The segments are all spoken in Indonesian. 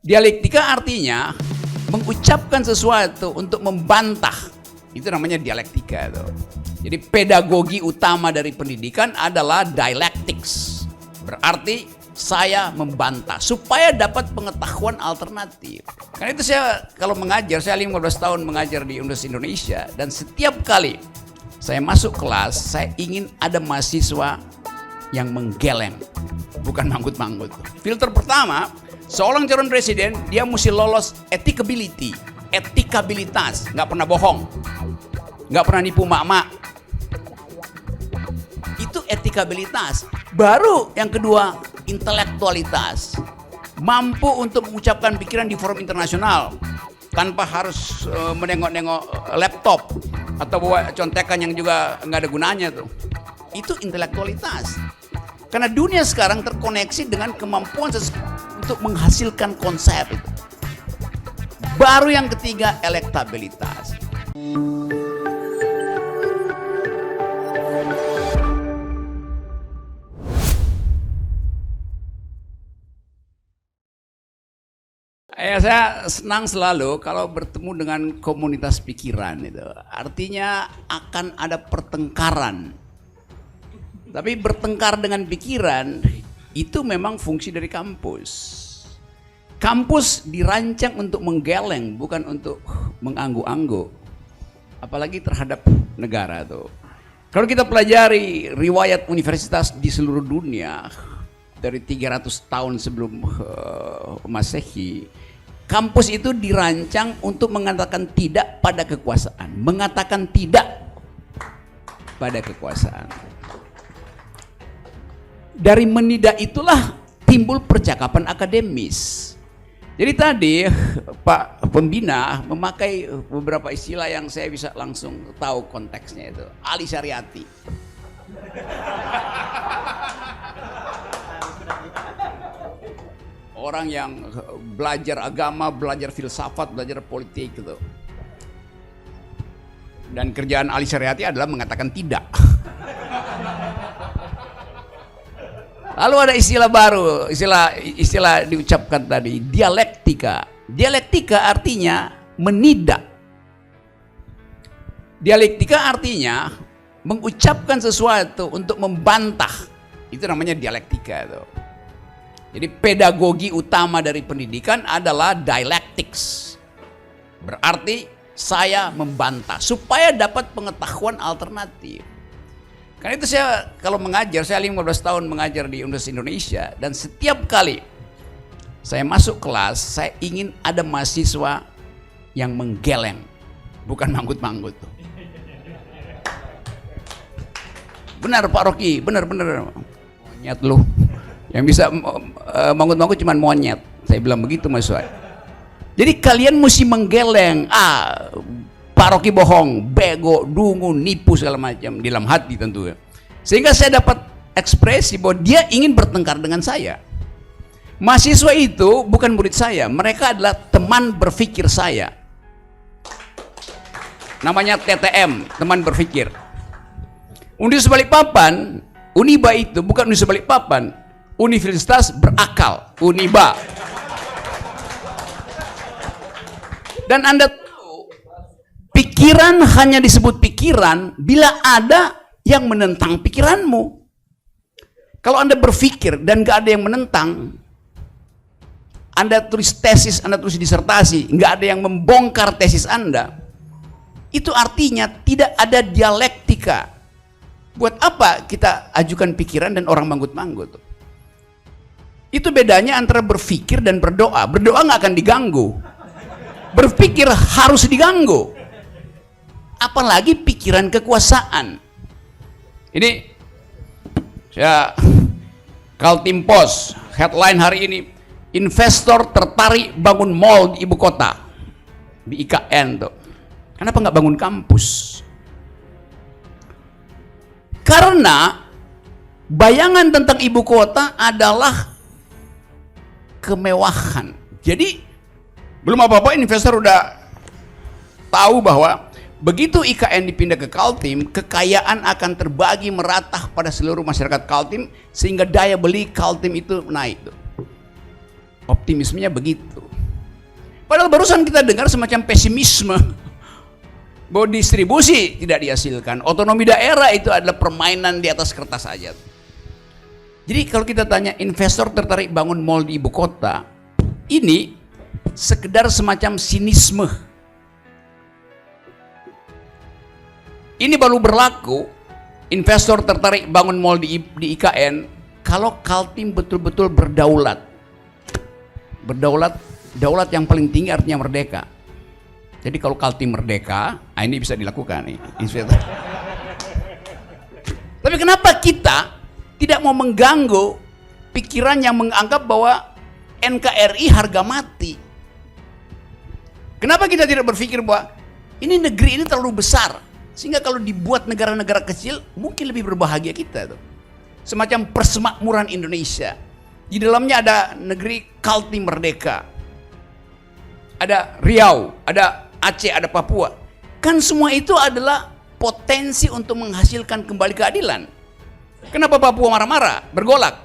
Dialektika artinya mengucapkan sesuatu untuk membantah. Itu namanya dialektika tuh. Jadi pedagogi utama dari pendidikan adalah dialectics. Berarti saya membantah supaya dapat pengetahuan alternatif. Karena itu saya kalau mengajar, saya 15 tahun mengajar di Universitas Indonesia, dan setiap kali saya masuk kelas, saya ingin ada mahasiswa yang menggeleng, bukan manggut-manggut. Filter pertama, seorang calon presiden dia mesti lolos etikabilitas, nggak pernah bohong, nggak pernah nipu mak-mak. Itu etikabilitas. Baru yang kedua, intelektualitas. Mampu untuk mengucapkan pikiran di forum internasional tanpa harus menengok-nengok laptop atau bawa contekan yang juga nggak ada gunanya tuh. Itu intelektualitas. Karena dunia sekarang terkoneksi dengan kemampuan untuk menghasilkan konsep itu. Baru yang ketiga, elektabilitas. Saya senang selalu kalau bertemu dengan komunitas pikiran itu. Artinya akan ada pertengkaran. Tapi bertengkar dengan pikiran itu memang fungsi dari kampus. Kampus dirancang untuk menggeleng, bukan untuk menganggu-anggu. Apalagi terhadap negara tuh. Kalau kita pelajari riwayat universitas di seluruh dunia dari 300 tahun sebelum Masehi, kampus itu dirancang untuk mengatakan tidak pada kekuasaan, mengatakan tidak pada kekuasaan. Dari menidak itulah timbul percakapan akademis. Jadi tadi Pak Pembina memakai beberapa istilah yang saya bisa langsung tahu konteksnya itu. Ali Syariati. Orang yang belajar agama, belajar filsafat, belajar politik gitu. Dan kerjaan Ali Syariati adalah mengatakan tidak. Lalu ada istilah baru, istilah diucapkan tadi, dialektika. Dialektika artinya menidak. Dialektika artinya mengucapkan sesuatu untuk membantah. Itu namanya dialektika tuh. Jadi pedagogi utama dari pendidikan adalah dialectics. Berarti saya membantah supaya dapat pengetahuan alternatif. Karena itu saya kalau mengajar, saya 15 tahun mengajar di Universitas Indonesia, dan setiap kali saya masuk kelas, saya ingin ada mahasiswa yang menggeleng, bukan manggut-manggut. Benar Pak Rocky, benar. Monyet lu. Yang bisa manggut-manggut cuma monyet. Saya bilang begitu mahasiswa. Jadi kalian mesti menggeleng. Pak Rocky bohong, bego, dungu, nipu segala macam di dalam hati tentu ya. Sehingga saya dapat ekspresi bahwa dia ingin bertengkar dengan saya. Mahasiswa itu bukan murid saya, mereka adalah teman berpikir saya. Namanya TTM, teman berpikir. Universitas Balikpapan, Uniba itu bukan Universitas Balikpapan, Universitas Berakal, Uniba. Dan Anda tahu, pikiran hanya disebut pikiran bila ada yang menentang pikiranmu. Kalau Anda berpikir dan gak ada yang menentang, Anda tulis tesis, Anda tulis disertasi, gak ada yang membongkar tesis Anda, itu artinya tidak ada dialektika. Buat apa kita ajukan pikiran dan orang manggut-manggut? Itu bedanya antara berpikir dan berdoa. Berdoa gak akan diganggu. Berpikir harus diganggu. Apalagi pikiran kekuasaan. Ini saya Kaltim Post headline hari ini, investor tertarik bangun mall di ibu kota, di IKN tuh. Kenapa nggak bangun kampus? Karena bayangan tentang ibu kota adalah kemewahan. Jadi belum apa-apa investor udah tahu bahwa begitu IKN dipindah ke Kaltim, kekayaan akan terbagi merata pada seluruh masyarakat Kaltim sehingga daya beli Kaltim itu naik. Optimismenya begitu. Padahal barusan kita dengar semacam pesimisme bahwa distribusi tidak dihasilkan, otonomi daerah itu adalah permainan di atas kertas saja. Jadi kalau kita tanya investor tertarik bangun mall di ibu kota, ini sekedar semacam sinisme. Ini baru berlaku investor tertarik bangun mall di IKN kalau Kaltim betul-betul berdaulat. Daulat yang paling tinggi artinya merdeka. Jadi kalau Kaltim merdeka, ini bisa dilakukan nih. Tapi kenapa kita tidak mau mengganggu pikiran yang menganggap bahwa NKRI harga mati? Kenapa kita tidak berpikir bahwa ini negeri ini terlalu besar, sehingga kalau dibuat negara-negara kecil mungkin lebih berbahagia kita tuh. Semacam persemakmuran Indonesia. Di dalamnya ada negeri Kaltim merdeka. Ada Riau, ada Aceh, ada Papua. Kan semua itu adalah potensi untuk menghasilkan kembali keadilan. Kenapa Papua marah-marah, bergolak?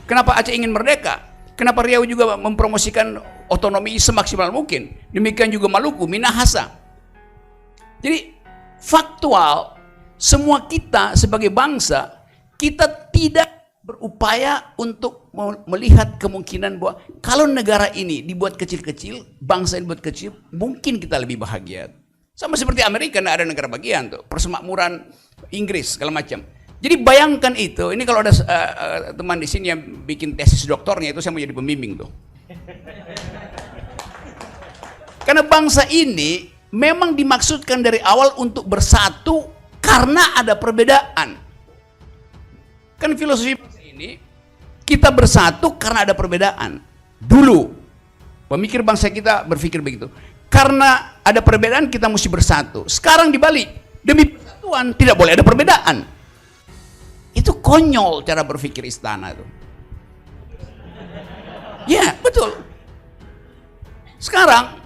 Kenapa Aceh ingin merdeka? Kenapa Riau juga mempromosikan otonomi semaksimal mungkin? Demikian juga Maluku, Minahasa. Jadi faktual, semua kita sebagai bangsa, kita tidak berupaya untuk melihat kemungkinan bahwa kalau negara ini dibuat kecil-kecil, bangsa ini dibuat kecil, mungkin kita lebih bahagia. Sama seperti Amerika, ada negara bagian tuh, persemakmuran Inggris segala macam. Jadi bayangkan itu, ini kalau ada teman di sini yang bikin tesis doktornya itu, saya mau jadi pembimbing tuh. Karena bangsa ini memang dimaksudkan dari awal untuk bersatu karena ada perbedaan. Kan filosofi ini kita bersatu karena ada perbedaan. Dulu pemikir bangsa kita berpikir begitu. Karena ada perbedaan kita mesti bersatu. Sekarang dibalik, demi persatuan tidak boleh ada perbedaan. Itu konyol cara berpikir istana itu. Ya, betul. Sekarang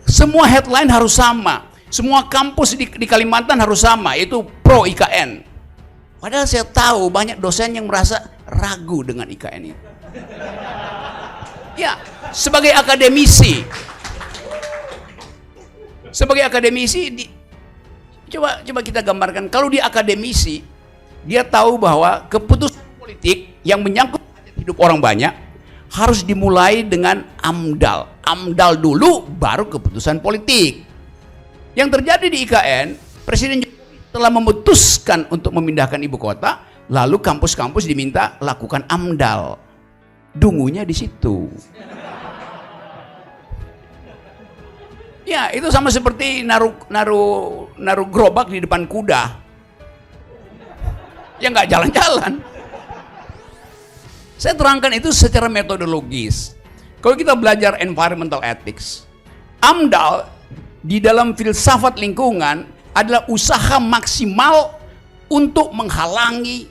semua headline harus sama. Semua kampus di Kalimantan harus sama, yaitu pro IKN. Padahal saya tahu banyak dosen yang merasa ragu dengan IKN itu. Ya, sebagai akademisi, coba kita gambarkan, kalau dia akademisi, dia tahu bahwa keputusan politik yang menyangkut hidup orang banyak harus dimulai dengan AMDAL. AMDAL dulu, baru keputusan politik. Yang terjadi di IKN, Presiden Jokowi telah memutuskan untuk memindahkan ibu kota, lalu kampus-kampus diminta lakukan AMDAL. Dungunya di situ. Ya, itu sama seperti naruh gerobak di depan kuda. Ya nggak jalan-jalan. Saya terangkan itu secara metodologis. Kalau kita belajar environmental ethics, AMDAL di dalam filsafat lingkungan adalah usaha maksimal untuk menghalangi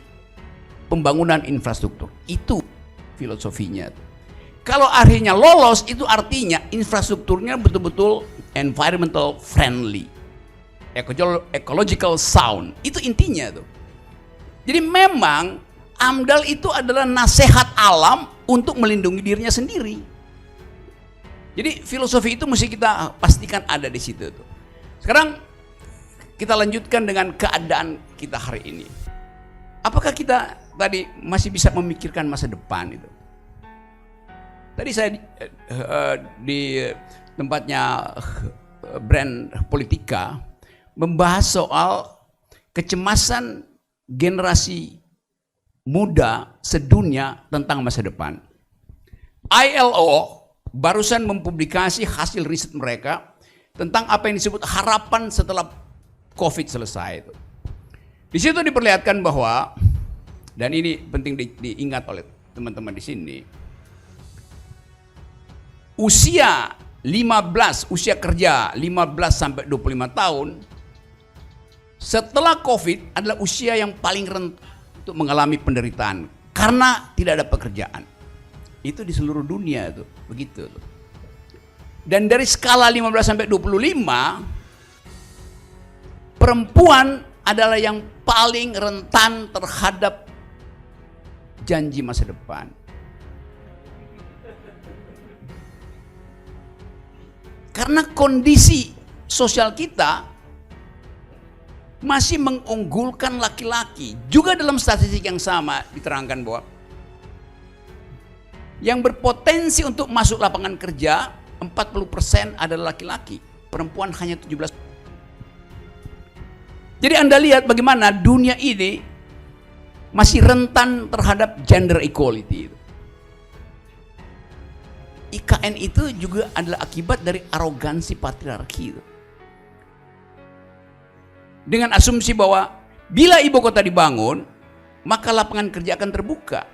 pembangunan infrastruktur. Itu filosofinya. Kalau akhirnya lolos, itu artinya infrastrukturnya betul-betul environmental friendly, ecological sound. Itu intinya tuh. Jadi memang AMDAL itu adalah nasihat alam untuk melindungi dirinya sendiri. Jadi filosofi itu mesti kita pastikan ada di situ tuh. Sekarang kita lanjutkan dengan keadaan kita hari ini. Apakah kita tadi masih bisa memikirkan masa depan itu? Tadi saya di tempatnya Brand Politika membahas soal kecemasan generasi muda sedunia tentang masa depan. ILO barusan mempublikasi hasil riset mereka tentang apa yang disebut harapan setelah COVID selesai itu. Di situ diperlihatkan bahwa, dan ini penting diingat oleh teman-teman di sini, usia kerja 15 sampai 25 tahun setelah COVID adalah usia yang paling rentan untuk mengalami penderitaan karena tidak ada pekerjaan. Itu di seluruh dunia tuh, begitu tuh. Dan dari skala 15 sampai 25, perempuan adalah yang paling rentan terhadap janji masa depan. Karena kondisi sosial kita masih mengunggulkan laki-laki. Juga dalam statistik yang sama diterangkan bahwa yang berpotensi untuk masuk lapangan kerja 40% adalah laki-laki, perempuan hanya 17%. Jadi Anda lihat bagaimana dunia ini masih rentan terhadap gender equality. IKN itu juga adalah akibat dari arogansi patriarki. Dengan asumsi bahwa bila ibu kota dibangun, maka lapangan kerja akan terbuka.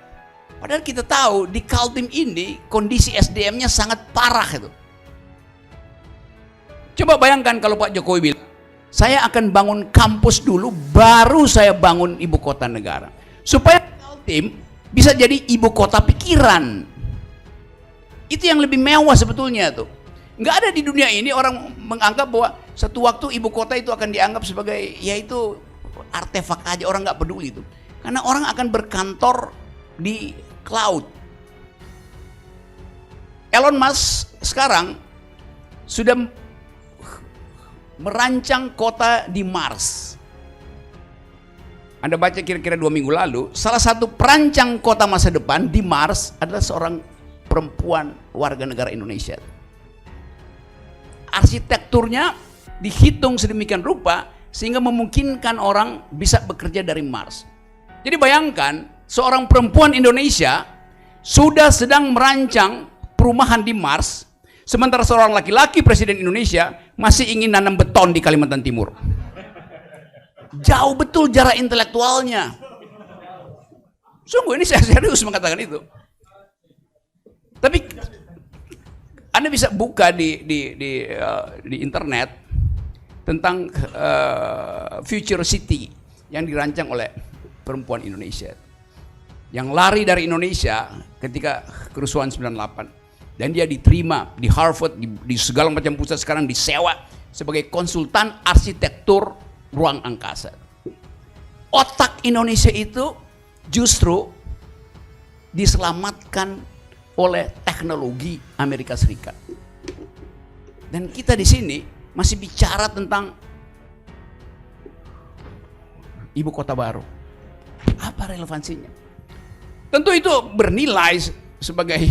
Padahal kita tahu di Kaltim ini kondisi SDM-nya sangat parah itu. Coba bayangkan kalau Pak Jokowi bilang, saya akan bangun kampus dulu, baru saya bangun ibu kota negara. Supaya Kaltim bisa jadi ibu kota pikiran. Itu yang lebih mewah sebetulnya tuh. Nggak ada di dunia ini orang menganggap bahwa satu waktu ibu kota itu akan dianggap sebagai, yaitu artefak aja, orang nggak peduli itu. Karena orang akan berkantor di cloud. Elon Musk sekarang sudah merancang kota di Mars. Anda baca kira-kira 2 minggu lalu, salah satu perancang kota masa depan di Mars adalah seorang perempuan warga negara Indonesia. Arsitekturnya dihitung sedemikian rupa sehingga memungkinkan orang bisa bekerja dari Mars. Jadi bayangkan seorang perempuan Indonesia sudah sedang merancang perumahan di Mars, sementara seorang laki-laki presiden Indonesia masih ingin nanam beton di Kalimantan Timur. Jauh betul jarak intelektualnya. Sungguh ini saya serius mengatakan itu. Tapi Anda bisa buka di internet tentang Future City yang dirancang oleh perempuan Indonesia. Yang lari dari Indonesia ketika kerusuhan 98. Dan dia diterima di Harvard, di segala macam pusat, sekarang disewa sebagai konsultan arsitektur ruang angkasa. Otak Indonesia itu justru diselamatkan oleh teknologi Amerika Serikat. Dan kita di sini masih bicara tentang ibu kota baru. Apa relevansinya? Tentu itu bernilai sebagai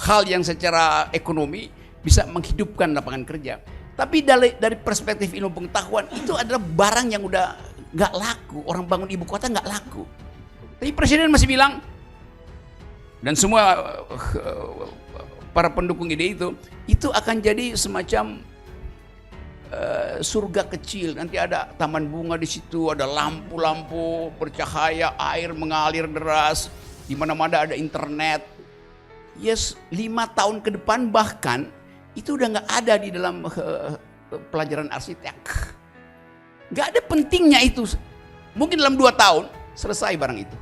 hal yang secara ekonomi bisa menghidupkan lapangan kerja. Tapi dari perspektif ilmu pengetahuan itu adalah barang yang udah nggak laku. Orang bangun ibu kota nggak laku. Tapi presiden masih bilang, dan semua para pendukung ide itu akan jadi semacam surga kecil. Nanti ada taman bunga di situ, ada lampu-lampu bercahaya, air mengalir deras, di mana-mana ada internet. Yes, 5 tahun ke depan bahkan itu udah nggak ada di dalam pelajaran arsitek. Nggak ada pentingnya itu. Mungkin dalam 2 tahun selesai barang itu.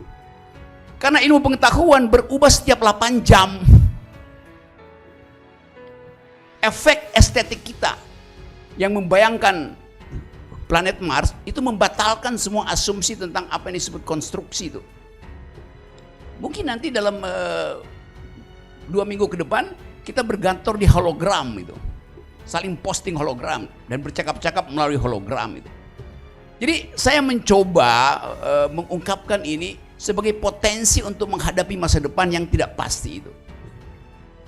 Karena ilmu pengetahuan berubah setiap 8 jam. Efek estetik kita yang membayangkan planet Mars itu membatalkan semua asumsi tentang apa yang disebut konstruksi itu. Mungkin nanti dalam 2 minggu ke depan kita bergantor di hologram itu. Saling posting hologram dan bercakap-cakap melalui hologram itu. Jadi saya mencoba mengungkapkan ini sebagai potensi untuk menghadapi masa depan yang tidak pasti itu.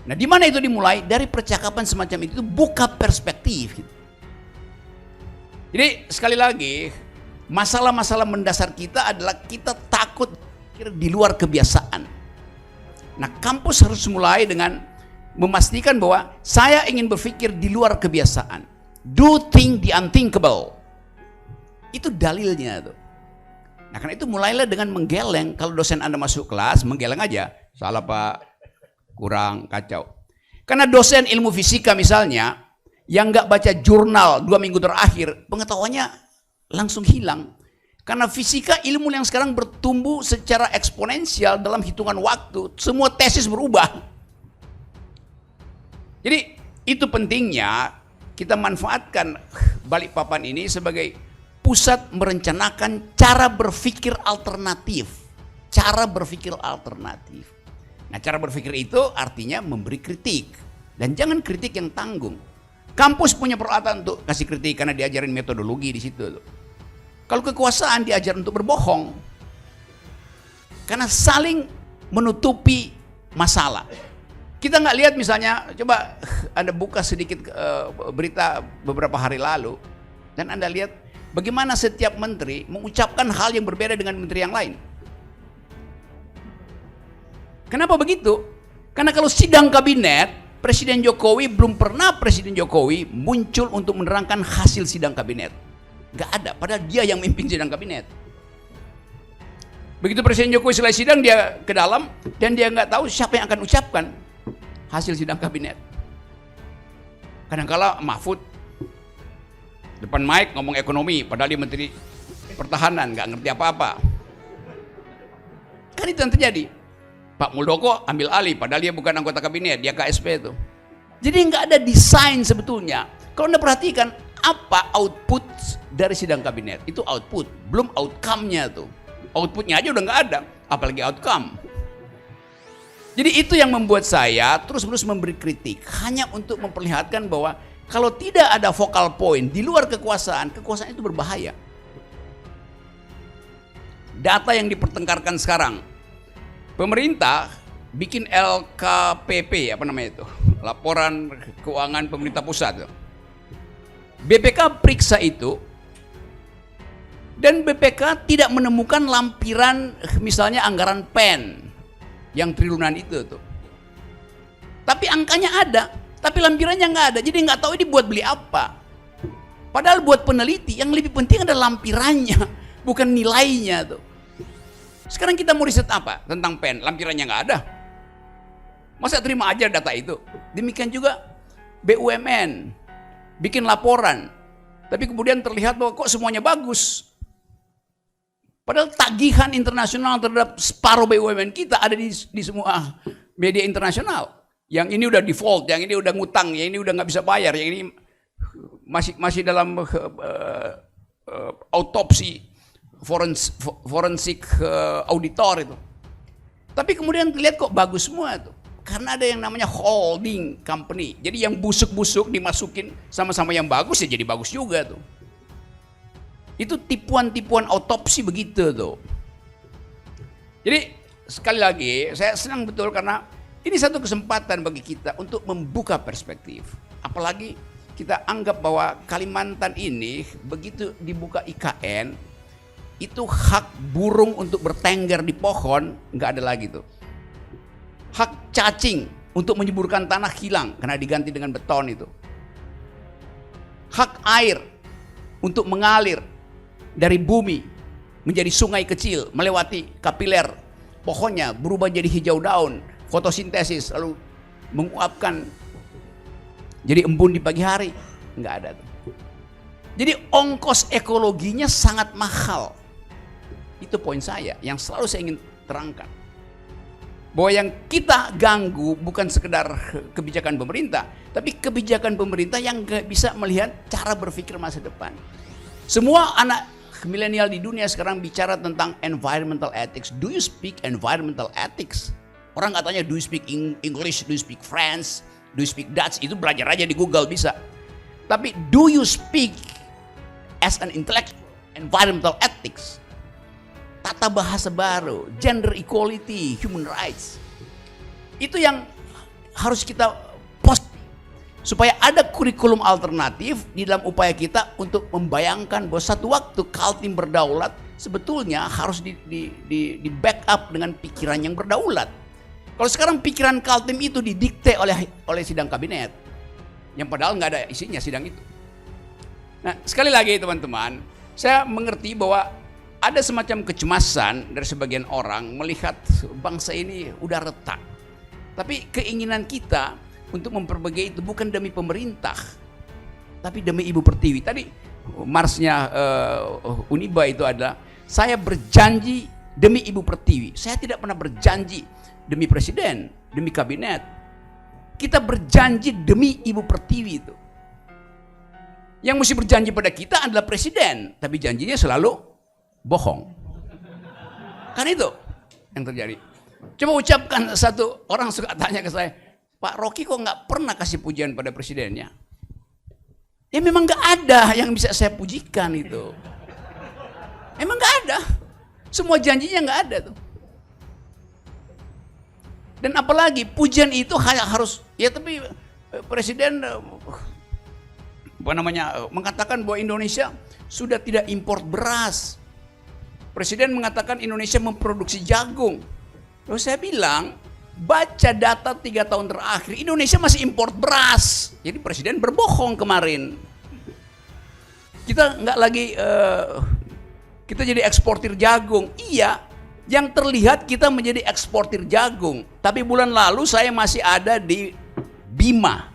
Nah, di mana itu dimulai? Dari percakapan semacam itu buka perspektif. Gitu. Jadi sekali lagi, masalah-masalah mendasar kita adalah kita takut di luar kebiasaan. Nah, kampus harus mulai dengan memastikan bahwa saya ingin berpikir di luar kebiasaan. Do think the unthinkable. Itu dalilnya tuh. Nah, karena itu mulailah dengan menggeleng. Kalau dosen Anda masuk kelas, menggeleng aja. Salah Pak, kurang, kacau. Karena dosen ilmu fisika misalnya, yang nggak baca jurnal 2 minggu terakhir, pengetahuannya langsung hilang. Karena fisika ilmu yang sekarang bertumbuh secara eksponensial dalam hitungan waktu. Semua tesis berubah. Jadi itu pentingnya kita manfaatkan Balikpapan ini sebagai pusat merencanakan cara berpikir alternatif. Cara berpikir alternatif. Nah, cara berpikir itu artinya memberi kritik. Dan jangan kritik yang tanggung. Kampus punya peralatan untuk kasih kritik karena diajarin metodologi di situ. Kalau kekuasaan diajar untuk berbohong. Karena saling menutupi masalah. Kita nggak lihat misalnya, coba Anda buka sedikit berita beberapa hari lalu, dan Anda lihat bagaimana setiap menteri mengucapkan hal yang berbeda dengan menteri yang lain. Kenapa begitu? Karena kalau sidang kabinet, Presiden Jokowi belum pernah Presiden Jokowi muncul untuk menerangkan hasil sidang kabinet. Nggak ada, padahal dia yang memimpin sidang kabinet. Begitu Presiden Jokowi selesai sidang, dia ke dalam, dan dia nggak tahu siapa yang akan ucapkan hasil sidang kabinet. Kadang-kala Mahfud depan mic ngomong ekonomi, padahal dia Menteri Pertahanan, nggak ngerti apa-apa. Kan itu yang terjadi. Pak Muldoko ambil alih, padahal dia bukan anggota kabinet, dia KSP itu. Jadi nggak ada desain sebetulnya. Kalau Anda perhatikan, apa output dari sidang kabinet? Itu output, belum outcome-nya tuh. Outputnya aja udah nggak ada, apalagi outcome. Jadi itu yang membuat saya terus-menerus memberi kritik, hanya untuk memperlihatkan bahwa kalau tidak ada focal point di luar kekuasaan, kekuasaan itu berbahaya. Data yang dipertengkarkan sekarang, pemerintah bikin LKPP, apa namanya itu, laporan keuangan pemerintah pusat. BPK periksa itu, dan BPK tidak menemukan lampiran misalnya anggaran PEN yang triliunan itu tuh. Tapi angkanya ada, tapi lampirannya nggak ada. Jadi nggak tahu ini buat beli apa. Padahal buat peneliti yang lebih penting adalah lampirannya, bukan nilainya tuh. Sekarang kita mau riset apa tentang PEN? Lampirannya nggak ada. Masa terima aja data itu? Demikian juga BUMN bikin laporan, tapi kemudian terlihat bahwa kok semuanya bagus. Padahal tagihan internasional terhadap separuh BUMN kita ada di semua media internasional. Yang ini udah default, yang ini udah ngutang, yang ini udah nggak bisa bayar, yang ini masih dalam autopsi forensik auditor itu. Tapi kemudian terlihat kok bagus semua tuh. Karena ada yang namanya holding company. Jadi yang busuk-busuk dimasukin sama-sama yang bagus ya jadi bagus juga tuh. Itu tipuan-tipuan autopsi begitu tuh. Jadi sekali lagi saya senang betul karena ini satu kesempatan bagi kita untuk membuka perspektif. Apalagi kita anggap bahwa Kalimantan ini begitu dibuka IKN, itu hak burung untuk bertengger di pohon nggak ada lagi tuh. Hak cacing untuk menyuburkan tanah hilang karena diganti dengan beton itu. Hak air untuk mengalir dari bumi menjadi sungai kecil melewati kapiler pohonnya berubah jadi hijau daun, fotosintesis lalu menguapkan jadi embun di pagi hari, nggak ada tuh. Jadi ongkos ekologinya sangat mahal. Itu poin saya yang selalu saya ingin terangkan. Bahwa yang kita ganggu bukan sekedar kebijakan pemerintah, tapi kebijakan pemerintah yang nggak bisa melihat cara berpikir masa depan. Semua anak milenial di dunia sekarang bicara tentang environmental ethics. Do you speak environmental ethics? Orang katanya do you speak English, do you speak French, do you speak Dutch? Itu belajar aja di Google bisa. Tapi do you speak as an intellectual environmental ethics? Tata bahasa baru, gender equality, human rights. Itu yang harus kita post supaya ada kurikulum alternatif di dalam upaya kita untuk membayangkan bahwa satu waktu Kaltim berdaulat sebetulnya harus di backup dengan pikiran yang berdaulat. Kalau sekarang pikiran Kaltim itu didikte oleh sidang kabinet, yang padahal nggak ada isinya sidang itu. Nah sekali lagi teman-teman, saya mengerti bahwa ada semacam kecemasan dari sebagian orang melihat bangsa ini udah retak. Tapi keinginan kita untuk memperbaiki itu bukan demi pemerintah, tapi demi Ibu Pertiwi. Tadi marsnya Uniba itu adalah saya berjanji demi Ibu Pertiwi. Saya tidak pernah berjanji demi presiden, demi kabinet. Kita berjanji demi Ibu Pertiwi itu. Yang mesti berjanji pada kita adalah presiden, tapi janjinya selalu bohong. Kan itu yang terjadi. Coba ucapkan, satu orang suka tanya ke saya, Pak Rocky kok nggak pernah kasih pujian pada presidennya? Ya memang nggak ada yang bisa saya pujikan itu. Emang nggak ada. Semua janjinya nggak ada tuh. Dan apalagi pujian itu harus, ya tapi presiden mengatakan bahwa Indonesia sudah tidak impor beras. Presiden mengatakan Indonesia memproduksi jagung. Lalu saya bilang, baca data 3 tahun terakhir, Indonesia masih impor beras. Jadi presiden berbohong kemarin. Kita nggak lagi, kita jadi eksportir jagung. Iya, yang terlihat kita menjadi eksportir jagung. Tapi bulan lalu saya masih ada di Bima.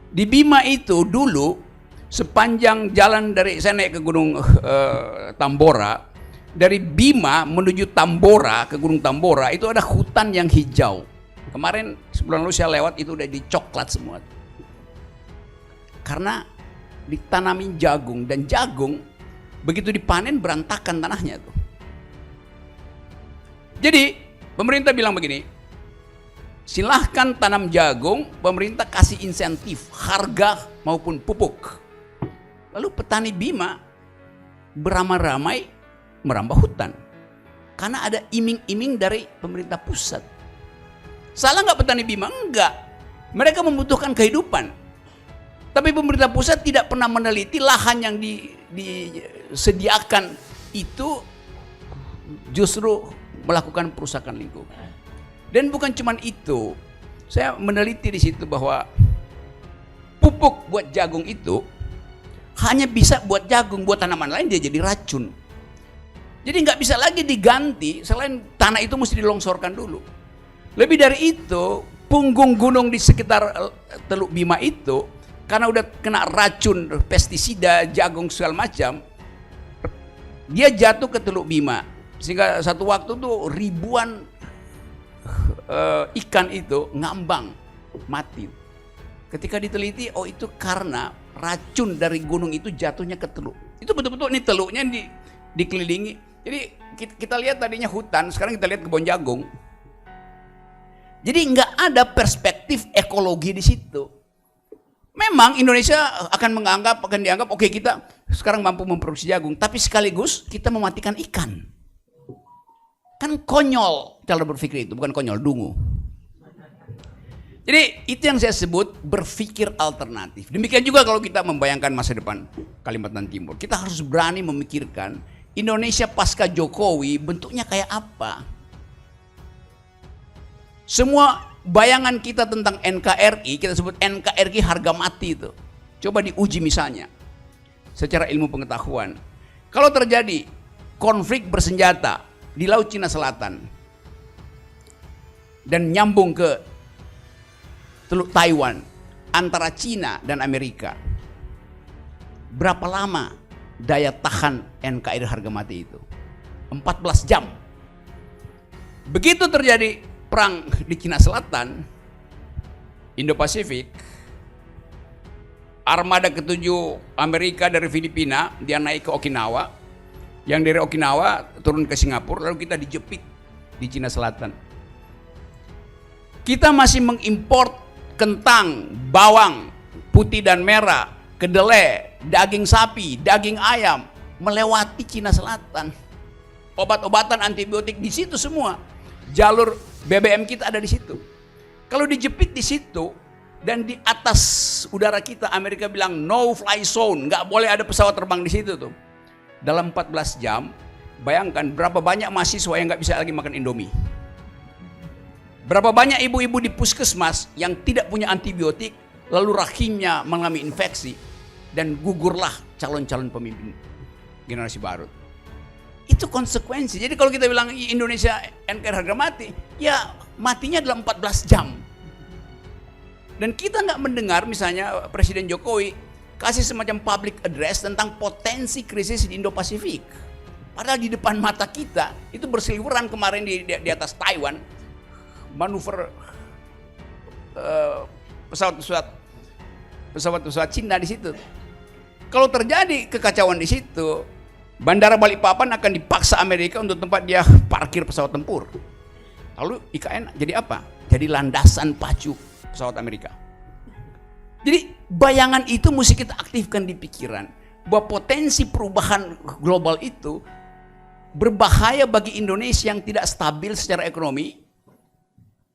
Di Bima itu dulu, sepanjang jalan dari, saya naik ke Gunung Tambora, dari Bima menuju Tambora, ke Gunung Tambora, itu ada hutan yang hijau. Kemarin sebulan lalu saya lewat, itu udah dicoklat semua. Karena ditanamin jagung, dan jagung begitu dipanen berantakan tanahnya tuh. Jadi pemerintah bilang begini, silahkan tanam jagung, pemerintah kasih insentif harga maupun pupuk. Lalu petani Bima beramai-ramai merambah hutan karena ada iming-iming dari pemerintah pusat. Salah nggak petani Bima? Enggak. Mereka membutuhkan kehidupan. Tapi pemerintah pusat tidak pernah meneliti lahan yang disediakan itu justru melakukan perusakan lingkungan. Dan bukan cuma itu, saya meneliti di situ bahwa pupuk buat jagung itu hanya bisa buat jagung, buat tanaman lain dia jadi racun. Jadi nggak bisa lagi diganti, selain tanah itu mesti dilongsorkan dulu. Lebih dari itu, punggung gunung di sekitar Teluk Bima itu, karena udah kena racun, pestisida, jagung segala macam, dia jatuh ke Teluk Bima. Sehingga satu waktu tuh ribuan ikan itu ngambang, mati. Ketika diteliti, oh itu karena racun dari gunung itu jatuhnya ke teluk. Itu betul-betul ini teluknya dikelilingi. Jadi kita lihat tadinya hutan, sekarang kita lihat kebun jagung. Jadi nggak ada perspektif ekologi di situ. Memang Indonesia akan dianggap oke, kita sekarang mampu memproduksi jagung, tapi sekaligus kita mematikan ikan. Kan konyol cara berpikir itu, bukan konyol, dungu. Jadi itu yang saya sebut berpikir alternatif. Demikian juga kalau kita membayangkan masa depan Kalimantan Timur. Kita harus berani memikirkan Indonesia pasca Jokowi bentuknya kayak apa. Semua bayangan kita tentang NKRI, kita sebut NKRI harga mati itu. Coba diuji misalnya secara ilmu pengetahuan. Kalau terjadi konflik bersenjata di Laut Cina Selatan dan nyambung ke Teluk Taiwan antara Cina dan Amerika, berapa lama daya tahan NKRI harga mati itu? 14 jam. Begitu terjadi perang di Cina Selatan, Indo-Pasifik, armada ke-7 Amerika dari Filipina, dia naik ke Okinawa, yang dari Okinawa turun ke Singapura, lalu kita dijepit di Cina Selatan. Kita masih mengimpor kentang, bawang putih dan merah, kedelai, daging sapi, daging ayam melewati Cina Selatan. Obat-obatan antibiotik di situ semua. Jalur BBM kita ada di situ. Kalau dijepit di situ dan di atas udara kita, Amerika bilang no fly zone, nggak boleh ada pesawat terbang di situ tuh. Dalam 14 jam, bayangkan berapa banyak mahasiswa yang nggak bisa lagi makan Indomie. Berapa banyak ibu-ibu di puskesmas yang tidak punya antibiotik, lalu rahimnya mengalami infeksi, dan gugurlah calon-calon pemimpin generasi baru. Itu konsekuensi. Jadi kalau kita bilang Indonesia NKRI harga mati, ya matinya dalam 14 jam. Dan kita nggak mendengar misalnya Presiden Jokowi kasih semacam public address tentang potensi krisis di Indo-Pasifik. Padahal di depan mata kita itu berseliweran kemarin di atas Taiwan, manuver pesawat Cina di situ. Kalau terjadi kekacauan di situ, Bandara Balikpapan akan dipaksa Amerika untuk tempat dia parkir pesawat tempur. Lalu IKN jadi apa? jadi landasan pacu pesawat Amerika. Jadi bayangan itu mesti kita aktifkan di pikiran, bahwa potensi perubahan global itu berbahaya bagi Indonesia yang tidak stabil secara ekonomi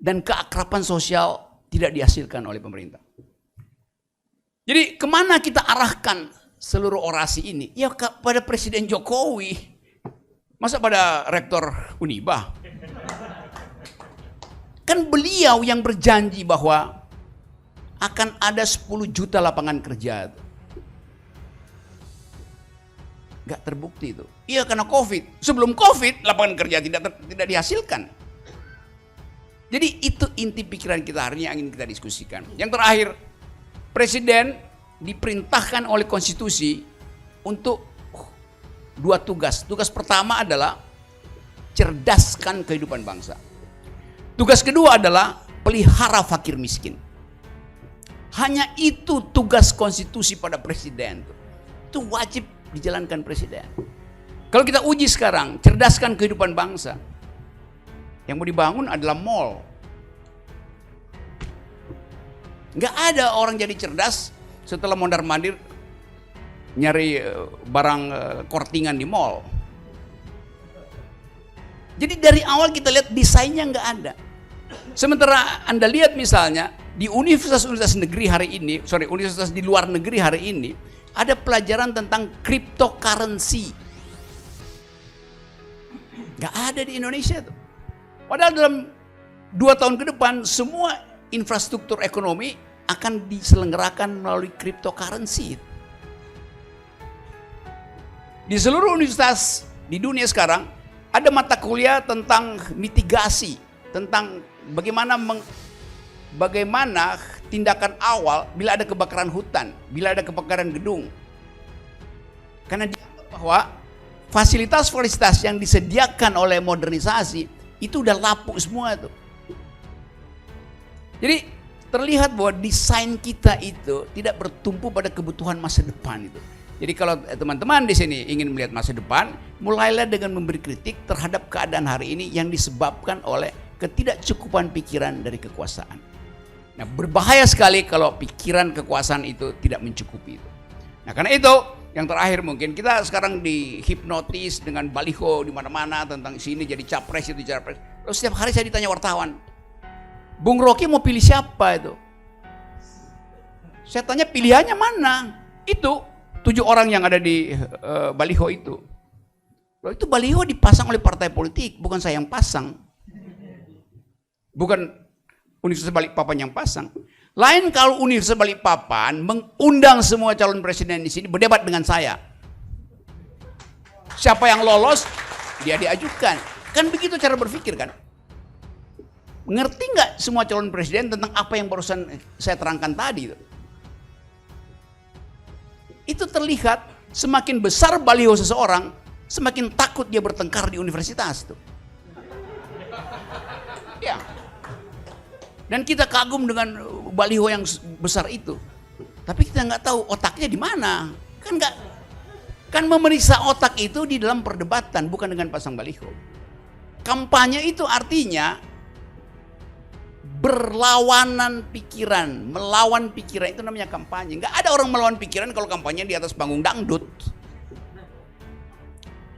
dan keakraban sosial tidak dihasilkan oleh pemerintah. Jadi kemana kita arahkan seluruh orasi ini? Ya pada Presiden Jokowi. Masa pada Rektor Uniba? Kan beliau yang berjanji bahwa akan ada 10 juta lapangan kerja. Gak terbukti itu. Iya karena COVID. Sebelum COVID lapangan kerja tidak dihasilkan. Jadi itu inti pikiran kita hari ini yang ingin kita diskusikan. Yang terakhir, Presiden diperintahkan oleh konstitusi untuk 2 tugas. Tugas pertama adalah cerdaskan kehidupan bangsa. Tugas kedua adalah pelihara fakir miskin. Hanya itu tugas konstitusi pada presiden. Itu wajib dijalankan presiden. Kalau kita uji sekarang, cerdaskan kehidupan bangsa. Yang mau dibangun adalah mall. Nggak ada orang jadi cerdas setelah mondar-mandir nyari barang kortingan di mall. Jadi dari awal kita lihat desainnya nggak ada. Sementara Anda lihat misalnya di universitas-universitas negeri hari ini, universitas di luar negeri hari ini, ada pelajaran tentang cryptocurrency. Nggak ada di Indonesia tuh. Padahal dalam 2 tahun ke depan semua infrastruktur ekonomi akan diselenggarakan melalui cryptocurrency. Di seluruh universitas di dunia sekarang ada mata kuliah tentang mitigasi, tentang bagaimana tindakan awal bila ada kebakaran hutan, bila ada kebakaran gedung. Karena dianggap bahwa fasilitas-fasilitas yang disediakan oleh modernisasi itu udah lapuk semua tuh. Jadi terlihat bahwa desain kita itu tidak bertumpu pada kebutuhan masa depan itu. Jadi kalau teman-teman di sini ingin melihat masa depan, mulailah dengan memberi kritik terhadap keadaan hari ini yang disebabkan oleh ketidakcukupan pikiran dari kekuasaan. Nah, berbahaya sekali kalau pikiran kekuasaan itu tidak mencukupi itu. Nah, karena itu yang terakhir mungkin kita sekarang dihipnotis dengan baliho di mana-mana tentang sini jadi capres itu capres. Terus setiap hari saya ditanya wartawan, Bung Rocky mau pilih siapa itu? Saya tanya pilihannya mana? Itu 7 orang yang ada di baliho itu. Loh, itu baliho dipasang oleh partai politik, bukan saya yang pasang. Bukan Universitas Balikpapan yang pasang. Lain kalau Universitas Balikpapan mengundang semua calon presiden di sini berdebat dengan saya. Siapa yang lolos, dia diajukan. Kan begitu cara berpikir kan? Ngerti nggak semua calon presiden tentang apa yang barusan saya terangkan tadi? Itu terlihat semakin besar baliho seseorang, semakin takut dia bertengkar di universitas tuh. Ya. Dan kita kagum dengan baliho yang besar itu. Tapi kita nggak tahu otaknya di mana. Kan memeriksa otak itu di dalam perdebatan, bukan dengan pasang baliho. Kampanye itu artinya berlawanan pikiran, melawan pikiran, itu namanya kampanye. Nggak ada orang melawan pikiran kalau kampanye di atas panggung dangdut.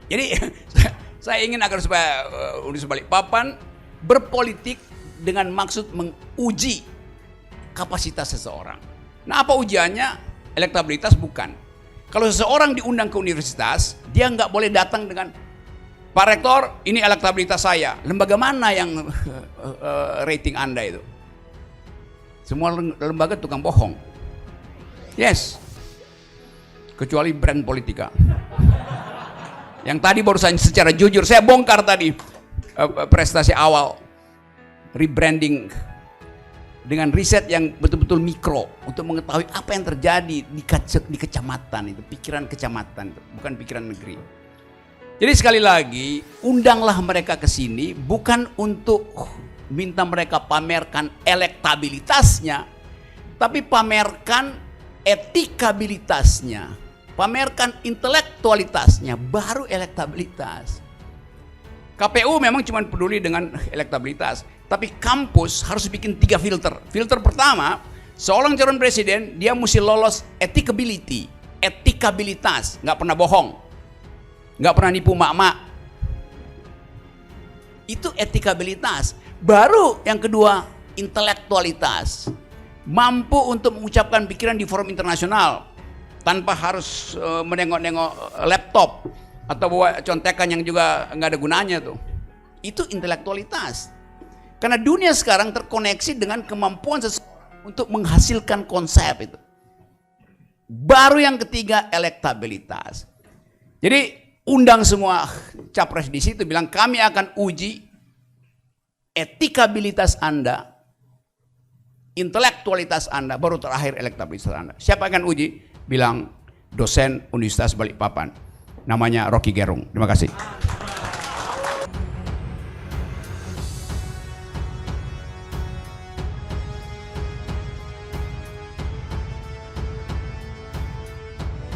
Jadi saya ingin agar supaya Universitas Balikpapan berpolitik dengan maksud menguji kapasitas seseorang. Nah, apa ujiannya? Elektabilitas bukan. Kalau seseorang diundang ke universitas, dia nggak boleh datang dengan Pak Rektor, ini elektabilitas saya. Lembaga mana yang rating Anda itu? Semua lembaga tukang bohong. Yes. Kecuali brand politika. Yang tadi barusan secara jujur, saya bongkar tadi prestasi awal. Rebranding dengan riset yang betul-betul mikro untuk mengetahui apa yang terjadi di kecamatan itu, pikiran kecamatan itu, bukan pikiran negeri. Jadi sekali lagi, undanglah mereka ke sini bukan untuk minta mereka pamerkan elektabilitasnya, tapi pamerkan etikabilitasnya, pamerkan intelektualitasnya, baru elektabilitas. KPU memang cuma peduli dengan elektabilitas, Tapi kampus harus bikin 3 filter. Filter pertama, seorang calon presiden dia mesti lolos etikabilitas, nggak pernah bohong, nggak pernah nipu mak-mak. Itu etikabilitas. Baru yang kedua, intelektualitas. Mampu untuk mengucapkan pikiran di forum internasional tanpa harus menengok-nengok laptop atau bawa contekan yang juga nggak ada gunanya tuh. Itu intelektualitas. Karena dunia sekarang terkoneksi dengan kemampuan seseorang untuk menghasilkan konsep itu. Baru yang ketiga, elektabilitas. Jadi undang semua capres di situ, bilang kami akan uji etikabilitas Anda, intelektualitas Anda, baru terakhir elektabilitas Anda. Siapa akan uji? Bilang dosen Universitas Balikpapan. Namanya Rocky Gerung. Terima kasih.